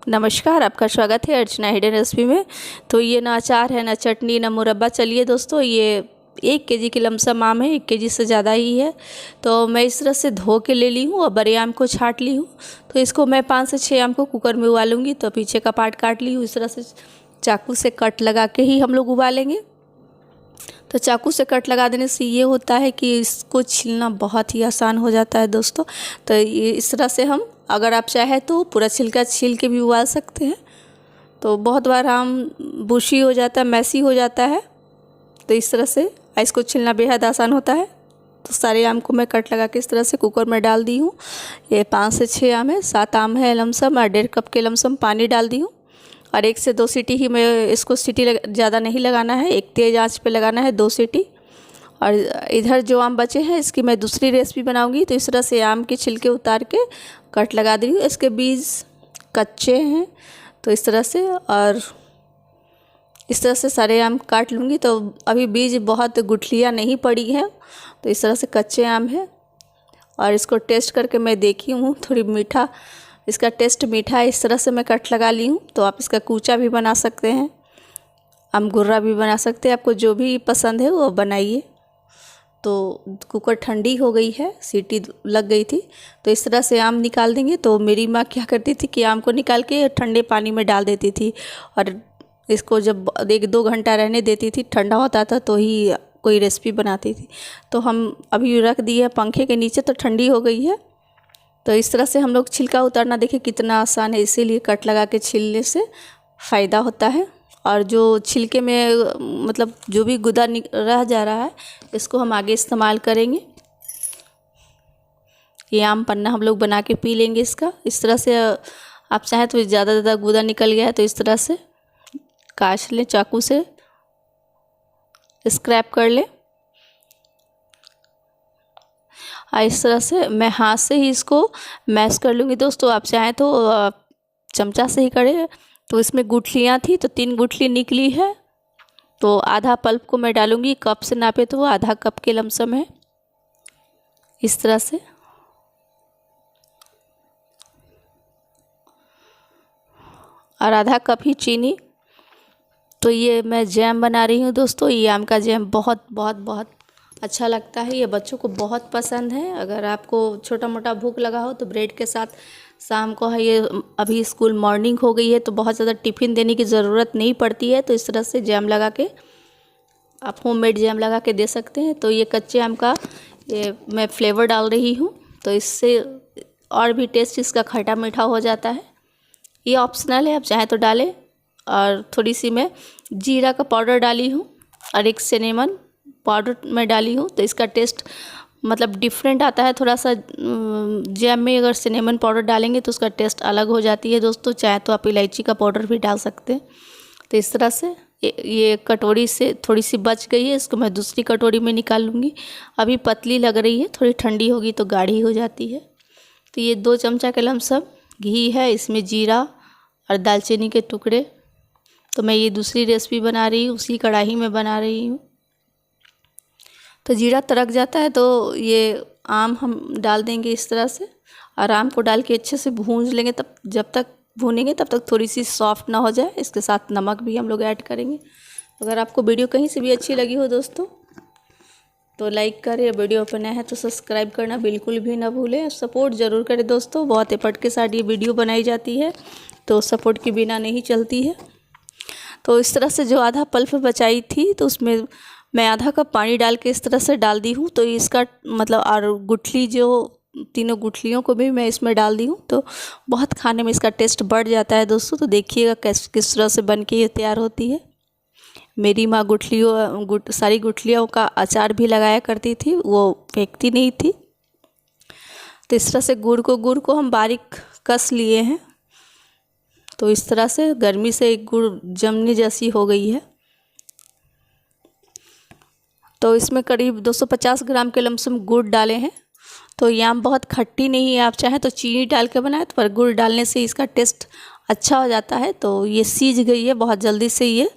नमस्कार, आपका स्वागत है अर्चना हिडन रेसिपी में। तो ये ना अचार है, ना चटनी, ना मुरब्बा। चलिए दोस्तों, ये 1 केजी की लमसम आम है, 1 केजी से ज़्यादा ही है। तो मैं इस तरह से धो के ले ली हूँ और बड़े आम को छाँट ली हूँ। तो इसको मैं 5 से 6 आम को कुकर में उबालूँगी। तो पीछे का पार्ट काट ली हूँ, इस तरह से चाकू से कट लगा के ही हम लोग उबालेंगे। तो चाकू से कट लगा देने से ये होता है कि इसको छीलना बहुत ही आसान हो जाता है दोस्तों। तो ये इस तरह से हम, अगर आप चाहे तो पूरा छिलका छील के भी उबाल सकते हैं। तो बहुत बार आम बुशी हो जाता है, मैसी हो जाता है, तो इस तरह से इसको छीलना बेहद आसान होता है। तो सारे आम को मैं कट लगा के इस तरह से कुकर में डाल दी हूँ। ये 5 से 6 आम है, 7 आम है लमसम, और 1.5 कप के लमसम पानी डाल दी हूँ। और 1 से 2 सीटी ही मैं इसको सीटी ज़्यादा नहीं लगाना है, एक तेज़ आंच पे लगाना है 2 सीटी। और इधर जो आम बचे हैं इसकी मैं दूसरी रेसिपी बनाऊंगी। तो इस तरह से आम के छिलके उतार के कट लगा दी हूँ। इसके बीज कच्चे हैं तो इस तरह से, और इस तरह से सारे आम काट लूँगी। तो अभी बीज बहुत गुठलियाँ नहीं पड़ी हैं, तो इस तरह से कच्चे आम है। और इसको टेस्ट करके मैं देखी हूँ, थोड़ी मीठा, इसका टेस्ट मीठा है। इस तरह से मैं कट लगा ली हूँ। तो आप इसका कूचा भी बना सकते हैं, आम गुर्रा भी बना सकते हैं, आपको जो भी पसंद है वो बनाइए। तो कुकर ठंडी हो गई है, सीटी लग गई थी। तो इस तरह से आम निकाल देंगे। तो मेरी माँ क्या करती थी कि आम को निकाल के ठंडे पानी में डाल देती थी, और इसको जब 1-2 घंटा रहने देती थी, ठंडा होता था तो ही कोई रेसिपी बनाती थी। तो हम अभी रख दिए पंखे के नीचे, तो ठंडी हो गई है। तो इस तरह से हम लोग छिलका उतारना, देखिए कितना आसान है। इसीलिए कट लगा के छीलने से फ़ायदा होता है। और जो छिलके में मतलब जो भी गुदा रह जा रहा है, इसको हम आगे इस्तेमाल करेंगे। ये आम पन्ना हम लोग बना के पी लेंगे इसका। इस तरह से आप चाहें तो ज़्यादा गुदा निकल गया है तो इस तरह से काट लें, चाकू से स्क्रैप कर लें। और इस तरह से मैं हाथ से ही इसको मैश कर लूँगी दोस्तों। आप चाहें तो चमचा से ही करें। तो इसमें गुठलियाँ थी, तो 3 गुठली निकली है। तो आधा पल्प को मैं डालूँगी, कप से नापे तो वो आधा कप के लमसम है, इस तरह से। और आधा कप ही चीनी। तो ये मैं जैम बना रही हूँ दोस्तों। ये आम का जैम बहुत बहुत बहुत अच्छा लगता है, ये बच्चों को बहुत पसंद है। अगर आपको छोटा मोटा भूख लगा हो तो ब्रेड के साथ शाम को है, ये अभी स्कूल मॉर्निंग हो गई है तो बहुत ज़्यादा टिफ़िन देने की ज़रूरत नहीं पड़ती है। तो इस तरह से जैम लगा के आप होममेड जैम लगा के दे सकते हैं। तो ये कच्चे आम का ये मैं फ्लेवर डाल रही हूँ, तो इससे और भी टेस्ट इसका खट्टा मीठा हो जाता है। ये ऑप्शनल है, आप चाहें तो डालें। और थोड़ी सी मैं जीरा का पाउडर डाली हूँ, और एक सिनेमन पाउडर मैं डाली हूँ। तो इसका टेस्ट मतलब डिफरेंट आता है थोड़ा सा। जैम में अगर सिनेमन पाउडर डालेंगे तो उसका टेस्ट अलग हो जाती है दोस्तों। चाहे तो आप इलायची का पाउडर भी डाल सकते हैं। तो इस तरह से ये कटोरी से थोड़ी सी बच गई है, इसको मैं दूसरी कटोरी में निकाल लूँगी। अभी पतली लग रही है, थोड़ी ठंडी होगी तो गाढ़ी हो जाती है। तो ये 2 चमचा के लमसम घी है, इसमें जीरा और दालचीनी के टुकड़े। तो मैं ये दूसरी रेसिपी बना रही हूँ, उसी कढ़ाई में बना रही हूँ। तो जीरा तड़क जाता है तो ये आम हम डाल देंगे इस तरह से, और आम को डाल के अच्छे से भून लेंगे। तब जब तक भूनेंगे तब तक थोड़ी सी सॉफ्ट ना हो जाए। इसके साथ नमक भी हम लोग ऐड करेंगे। अगर आपको वीडियो कहीं से भी अच्छी लगी हो दोस्तों तो लाइक करें, वीडियो पर नया है तो सब्सक्राइब करना बिल्कुल भी ना भूलें। सपोर्ट ज़रूर करें दोस्तों, बहुत एफर्ट के साथ ये वीडियो बनाई जाती है, तो सपोर्ट के बिना नहीं चलती है। तो इस तरह से जो आधा पल्प बचाई थी तो उसमें मैं आधा कप पानी डाल के इस तरह से डाल दी हूँ। तो इसका मतलब, और गुठली जो तीनों गुठलियों को भी मैं इसमें डाल दी हूँ, तो बहुत खाने में इसका टेस्ट बढ़ जाता है दोस्तों। तो देखिएगा किस तरह से बन के ये तैयार होती है। मेरी माँ सारी गुठलियों का अचार भी लगाया करती थी, वो फेंकती नहीं थी। तो इस तरह से गुड़ को हम बारीक कस लिए हैं। तो इस तरह से गर्मी से गुड़ जमने जैसी हो गई है। तो इसमें करीब 250 ग्राम के लमसम गुड़ डाले हैं। तो ये आम बहुत खट्टी नहीं है, आप चाहें तो चीनी डाल के बनाएं, तो पर गुड़ डालने से इसका टेस्ट अच्छा हो जाता है। तो ये सीज गई है, बहुत जल्दी से ये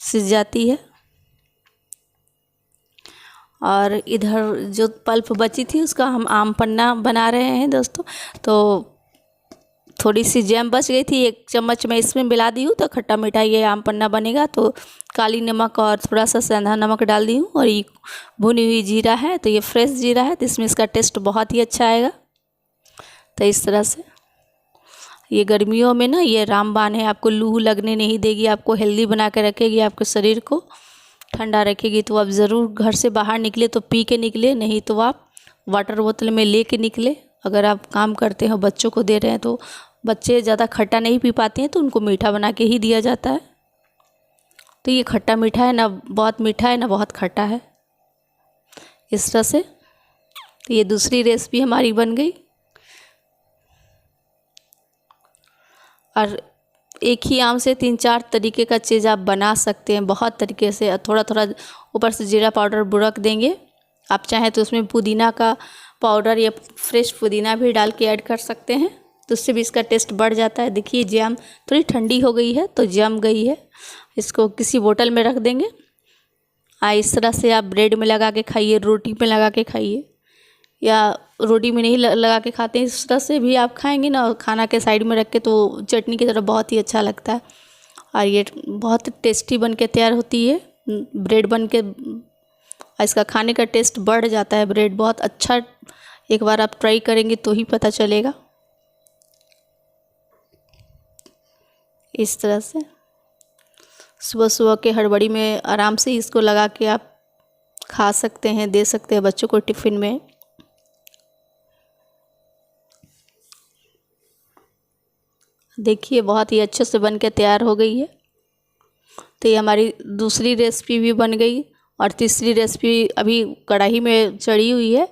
सीज जाती है। और इधर जो पल्प बची थी उसका हम आम पन्ना बना रहे हैं दोस्तों। तो थोड़ी सी जैम बच गई थी, 1 चम्मच मैं इसमें मिला दी हूँ, तो खट्टा मीठा ये आम पन्ना बनेगा। तो काली नमक और थोड़ा सा सेंधा नमक डाल दी हूँ, और ये भुनी हुई जीरा है, तो ये फ्रेश जीरा है, तो इसमें इसका टेस्ट बहुत ही अच्छा आएगा। तो इस तरह से ये गर्मियों में ना ये रामबाण है, आपको लू लगने नहीं देगी, आपको हेल्दी बना के रखेगी, आपके शरीर को ठंडा रखेगी। तो आप ज़रूर घर से बाहर निकले तो पी के निकले, नहीं तो आप वाटर बोतल में ले के निकले। अगर आप काम करते हो, बच्चों को दे रहे हैं, तो बच्चे ज़्यादा खट्टा नहीं पी पाते हैं, तो उनको मीठा बना के ही दिया जाता है। तो ये खट्टा मीठा है, ना बहुत मीठा है ना बहुत खट्टा है, इस तरह से। तो ये दूसरी रेसिपी हमारी बन गई। और एक ही आम से 3-4 तरीके का चीज़ आप बना सकते हैं, बहुत तरीके से। थोड़ा थोड़ा ऊपर से जीरा पाउडर बुरक देंगे। आप चाहें तो उसमें पुदीना का पाउडर या फ्रेश पुदीना भी डाल के ऐड कर सकते हैं, तो उससे भी इसका टेस्ट बढ़ जाता है। देखिए जैम थोड़ी ठंडी हो गई है, तो जम गई है। इसको किसी बोतल में रख देंगे। इस तरह से आप ब्रेड में लगा के खाइए, रोटी में लगा के खाइए, या रोटी में नहीं लगा के खाते हैं, इस तरह से भी आप खाएंगे ना, खाना के साइड में रख के, तो चटनी की तरह बहुत ही अच्छा लगता है। और ये बहुत टेस्टी बन के तैयार होती है ब्रेड बन के। इसका खाने का टेस्ट बढ़ जाता है, ब्रेड बहुत अच्छा। एक बार आप ट्राई करेंगे तो ही पता चलेगा। इस तरह से सुबह सुबह के हड़बड़ी में आराम से इसको लगा के आप खा सकते हैं, दे सकते हैं बच्चों को टिफ़िन में। देखिए बहुत ही अच्छे से बन के तैयार हो गई है। तो ये हमारी दूसरी रेसिपी भी बन गई, और तीसरी रेसिपी अभी कढ़ाई में चढ़ी हुई है,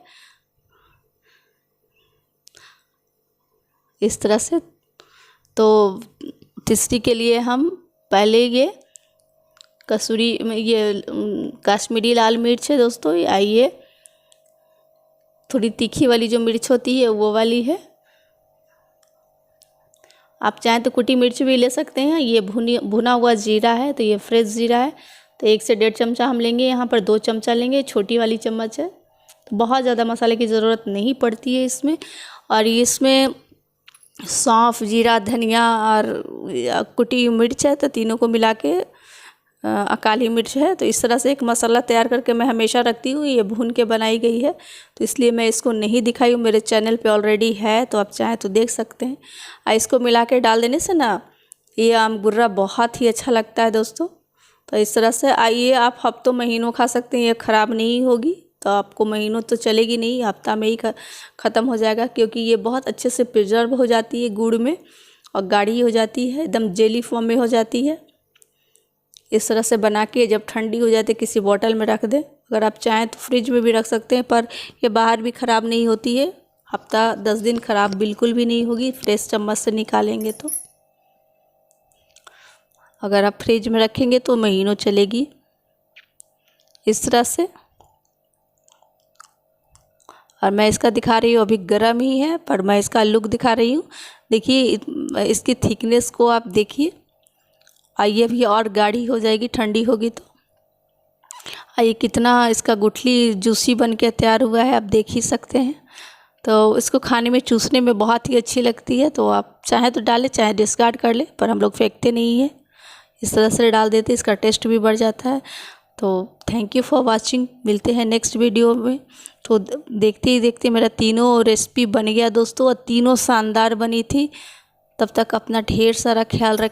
इस तरह से। तो तीसरी के लिए हम पहले ये कश्मीरी लाल मिर्च है दोस्तों, ये थोड़ी तीखी वाली जो मिर्च होती है वो वाली है। आप चाहें तो कुटी मिर्च भी ले सकते हैं। ये भुना हुआ जीरा है, तो ये फ्रेश जीरा है, तो 1 से 1.5 चमचा हम लेंगे। यहाँ पर 2 चमचा लेंगे, छोटी वाली चम्मच है। तो बहुत ज़्यादा मसाले की ज़रूरत नहीं पड़ती है इसमें। और इसमें सौंफ, जीरा, धनिया और कुटी मिर्च है, तो तीनों को मिला के काली मिर्च है। तो इस तरह से एक मसाला तैयार करके मैं हमेशा रखती हूँ। ये भून के बनाई गई है, तो इसलिए मैं इसको नहीं दिखाई हूँ। मेरे चैनल पे ऑलरेडी है, तो आप चाहें तो देख सकते हैं। इसको मिला के डाल देने से ना ये आम गुर्रा बहुत ही अच्छा लगता है दोस्तों। तो इस तरह से आइए, आप हफ्तों महीनों खा सकते हैं, ये ख़राब नहीं होगी। तो आपको महीनों तो चलेगी नहीं, हफ्ता में ही ख़त्म हो जाएगा, क्योंकि ये बहुत अच्छे से प्रिजर्व हो जाती है गुड़ में, और गाढ़ी हो जाती है, एकदम जेली फॉर्म में हो जाती है। इस तरह से बना के जब ठंडी हो जाती है किसी बॉटल में रख दें। अगर आप चाहें तो फ्रिज में भी रख सकते हैं, पर ये बाहर भी ख़राब नहीं होती है। हफ्ता 10 दिन ख़राब बिल्कुल भी नहीं होगी, फ्रेश चम्मच से निकालेंगे तो। अगर आप फ्रिज में रखेंगे तो महीनों चलेगी, इस तरह से। और मैं इसका दिखा रही हूँ, अभी गर्म ही है, पर मैं इसका लुक दिखा रही हूँ। देखिए इसकी थिकनेस को आप देखिए, ये भी और गाढ़ी हो जाएगी ठंडी होगी तो। ये कितना इसका गुठली जूसी बन के तैयार हुआ है, आप देख ही सकते हैं। तो इसको खाने में चूसने में बहुत ही अच्छी लगती है। तो आप चाहे तो डालें, चाहे डिस्कार्ड कर लें, पर हम लोग फेंकते नहीं हैं, इस तरह से डाल देते, इसका टेस्ट भी बढ़ जाता है। तो थैंक यू फॉर वाचिंग, मिलते हैं नेक्स्ट वीडियो में। तो देखते ही देखते मेरा तीनों रेसिपी बन गया दोस्तों, और तीनों शानदार बनी थी। तब तक अपना ढेर सारा ख्याल रख